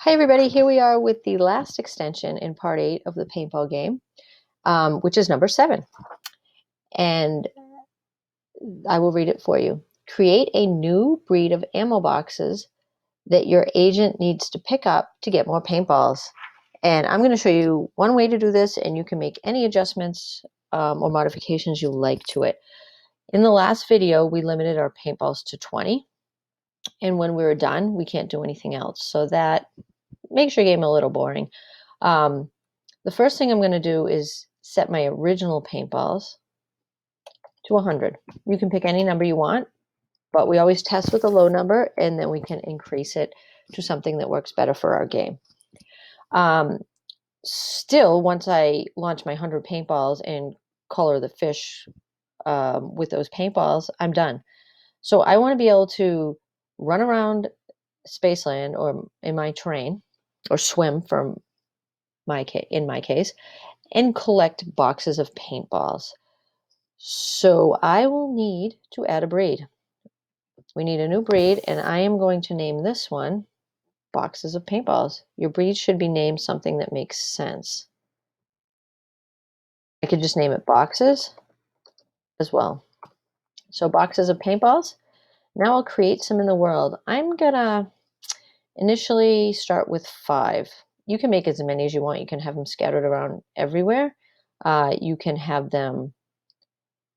Hi everybody, here we are with the last extension in part 8 of the paintball game, which is number 7. And I will read it for you. Create a new breed of ammo boxes that your agent needs to pick up to get more paintballs. And I'm going to show you one way to do this, and you can make any adjustments or modifications you like to it. In the last video, we limited our paintballs to 20. And when we were done, we can't do anything else. So that makes your game a little boring. The first thing I'm going to do is set my original paintballs to 100. You can pick any number you want, but we always test with a low number, and then we can increase it to something that works better for our game. Still, once I launch my 100 paintballs and color the fish with those paintballs, I'm done. So I want to be able to run around Spaceland or in my terrain, or swim from in my case, and collect boxes of paintballs. So I will need to add a breed. We need a new breed, and I am going to name this one Boxes of Paintballs. Your breed should be named something that makes sense. I could just name it Boxes as well. So Boxes of Paintballs. Now I'll create some in the world. I'm gonna initially start with 5. You can make as many as you want. You can have them scattered around everywhere. You can have them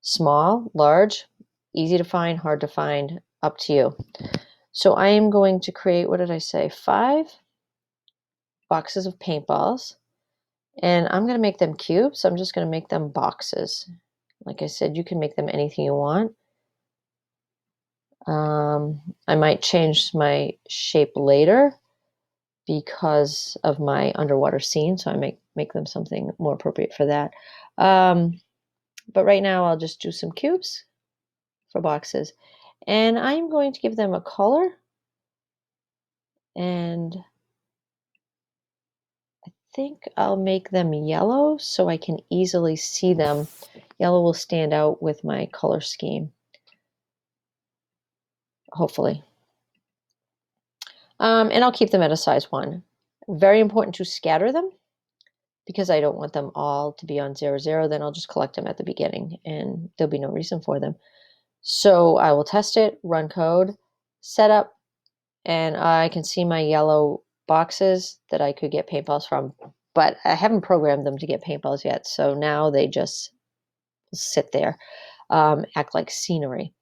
small, large, easy to find, hard to find, up to you. So I am going to create, what did I say, 5 boxes of paintballs, and I'm going to make them cubes. I'm just going to make them boxes. Like I said, you can make them anything you want. I might change my shape later because of my underwater scene, so I make them something more appropriate for that. But right now I'll just do some cubes for boxes. And I'm going to give them a color, and I think I'll make them yellow so I can easily see them. Yellow will stand out with my color scheme, hopefully. And I'll keep them at a size 1. Very important to scatter them because I don't want them all to be on 0, 0. Then I'll just collect them at the beginning and there'll be no reason for them. So I will test it, run code, set up, and I can see my yellow boxes that I could get paintballs from, but I haven't programmed them to get paintballs yet. So now they just sit there, act like scenery,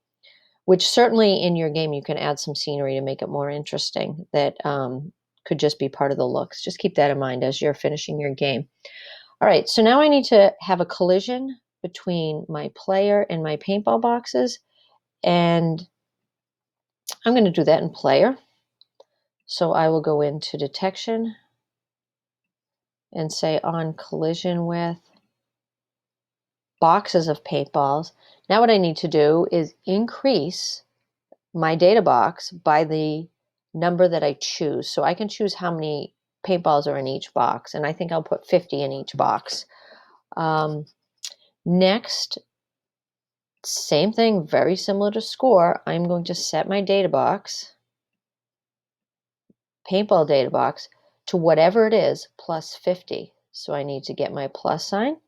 which certainly in your game you can add some scenery to make it more interesting. That could just be part of the looks. Just keep that in mind as you're finishing your game. All right, so now I need to have a collision between my player and my paintball boxes, and I'm going to do that in player. So I will go into detection and say on collision with boxes of paintballs. Now what I need to do is increase my data box by the number that I choose. So I can choose how many paintballs are in each box, and I think I'll put 50 in each box. Next, same thing, very similar to score. I'm going to set my data box, paintball data box, to whatever it is plus 50. So I need to get my plus sign.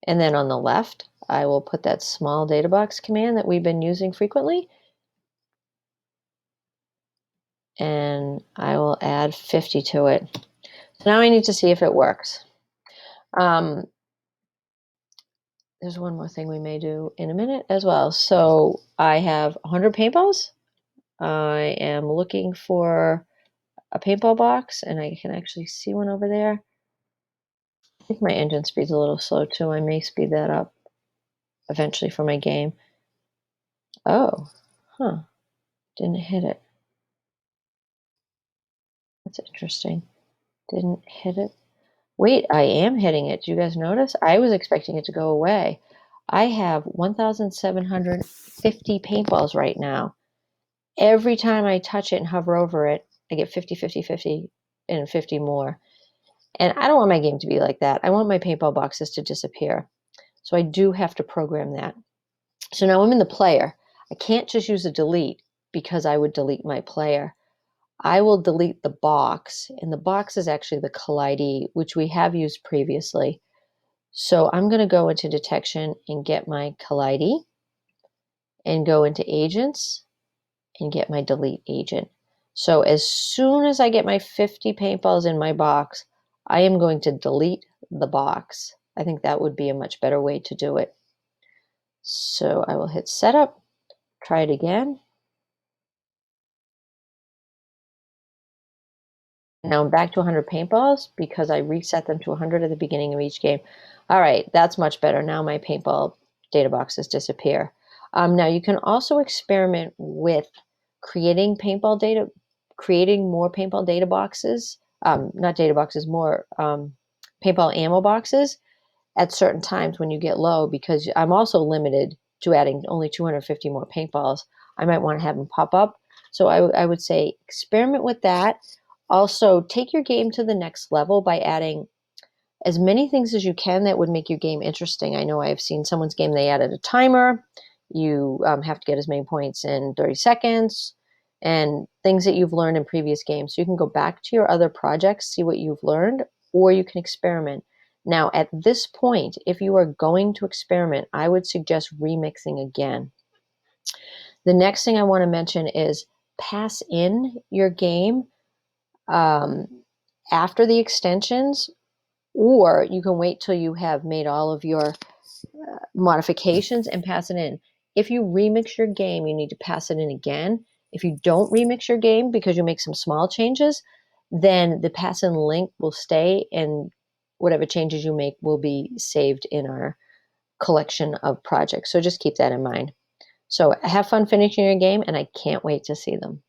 And then on the left, I will put that small data box command that we've been using frequently. And I will add 50 to it. So now I need to see if it works. There's one more thing we may do in a minute as well. So I have 100 paintballs. I am looking for a paintball box, and I can actually see one over there. I think my engine speed's a little slow too. I may speed that up eventually for my game. Oh, didn't hit it. That's interesting. Didn't hit it. Wait, I am hitting it. Do you guys notice? I was expecting it to go away. I have 1,750 paintballs right now. Every time I touch it and hover over it, I get 50, 50, 50, and 50 more. And I don't want my game to be like that. I want my paintball boxes to disappear. So I do have to program that. So now I'm in the player. I can't just use a delete because I would delete my player. I will delete the box, and the box is actually the Collide, which we have used previously. So I'm going to go into detection and get my Collide and go into agents and get my delete agent. So as soon as I get my 50 paintballs in my box, I am going to delete the box. I think that would be a much better way to do it. So I will hit setup, try it again. Now I'm back to 100 paintballs because I reset them to 100 at the beginning of each game. All right, that's much better. Now my paintball data boxes disappear. Now you can also experiment with creating creating more paintball data boxes, not data boxes, more paintball ammo boxes at certain times when you get low, because I'm also limited to adding only 250 more paintballs. I might want to have them pop up. So I would say experiment with that. Also, take your game to the next level by adding as many things as you can that would make your game interesting. I know I've seen someone's game, they added a timer. You have to get as many points in 30 seconds and things that you've learned in previous games. So you can go back to your other projects, see what you've learned, or you can experiment. Now, at this point, if you are going to experiment, I would suggest remixing again. The next thing I want to mention is pass in your game um, after the extensions, or you can wait till you have made all of your modifications and pass it in. If you remix your game, you need to pass it in again. If you don't remix your game because you make some small changes, then the pass in link will stay and whatever changes you make will be saved in our collection of projects. So just keep that in mind. So have fun finishing your game, and I can't wait to see them.